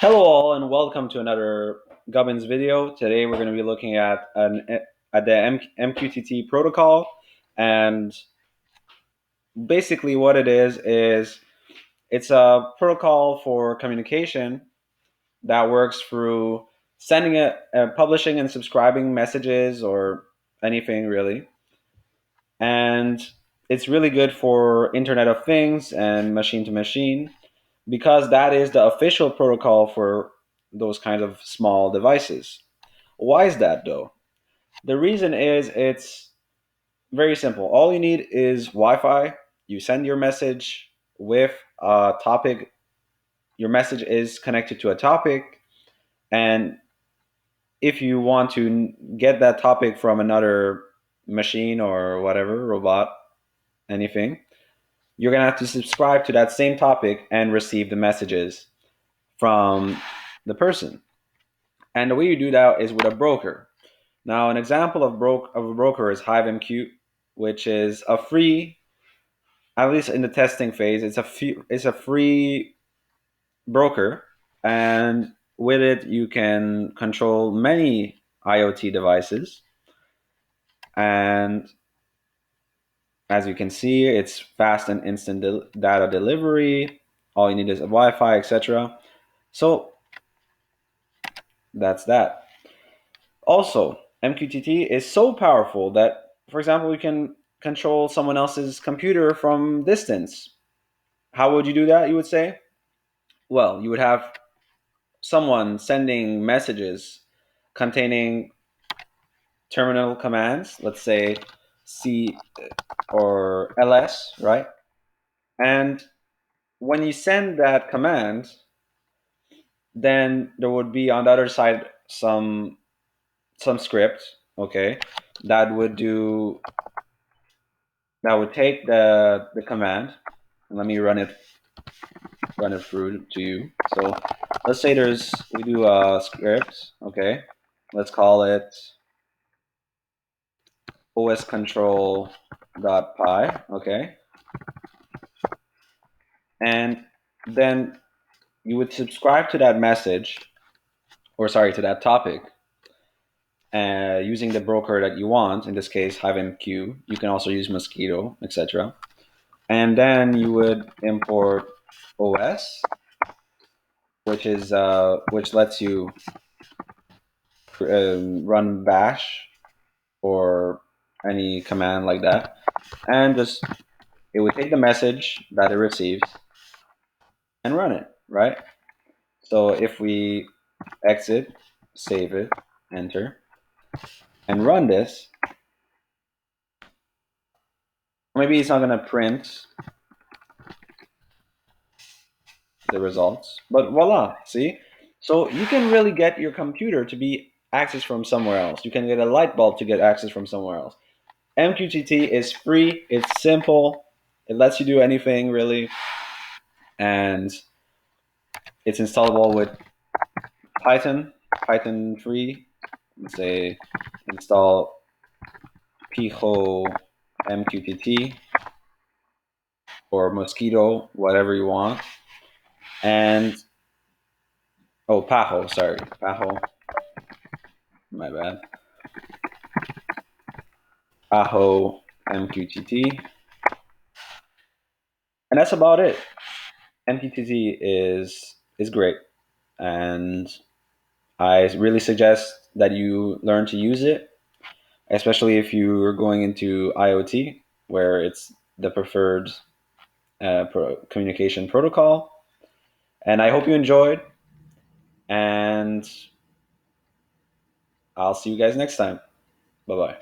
Hello all and welcome to another Gubbins video. Today we're going to be looking at the MQTT protocol, and basically what it is it's a protocol for communication that works through sending publishing and subscribing messages or anything really. And it's really good for Internet of Things and machine to machine because that is the official protocol for those kinds of small devices. Why is that though? The reason is it's very simple. All you need is Wi-Fi. You send your message with a topic. Your message is connected to a topic, and if you want to get that topic from another machine or whatever, robot, anything, you're going to have to subscribe to that same topic and receive the messages from the person. And the way you do that is with a broker. Now, an example of a broker is HiveMQ, which is a free, at least in the testing phase, it's a free broker, and with it you can control many IoT devices. And as you can see, it's fast and instant data delivery. All you need is a Wi-Fi, etc. So that's that. Also, MQTT is so powerful that, for example, we can control someone else's computer from distance. How would you do that, you would say? Well, you would have someone sending messages containing terminal commands, let's say C or ls, right? And when you send that command, then there would be on the other side some script, okay, that would do that would take the command. Let me run it through to you. So let's say we do a script, okay. Let's call it oscontrol.py, okay. And then you would subscribe to that message, or sorry, to that topic, using the broker that you want. In this case, HiveMQ. You can also use Mosquito, etc. And then you would import OS, which lets you run bash or any command like that, and just it would take the message that it receives and run it, right? So if we exit, save it, enter, and run this, maybe it's not going to print the results, but voila, see? So you can really get your computer to be accessed from somewhere else. You can get a light bulb to get access from somewhere else. MQTT is free, it's simple, it lets you do anything really, and it's installable with Python 3. Let's say install Pijo MQTT or Mosquito, whatever you want. And Pajo, sorry, Pajo, my bad. Pajo MQTT, and that's about it. MQTT is great, and I really suggest that you learn to use it, especially if you're going into IoT, where it's the preferred communication protocol. And I hope you enjoyed, and I'll see you guys next time. Bye bye.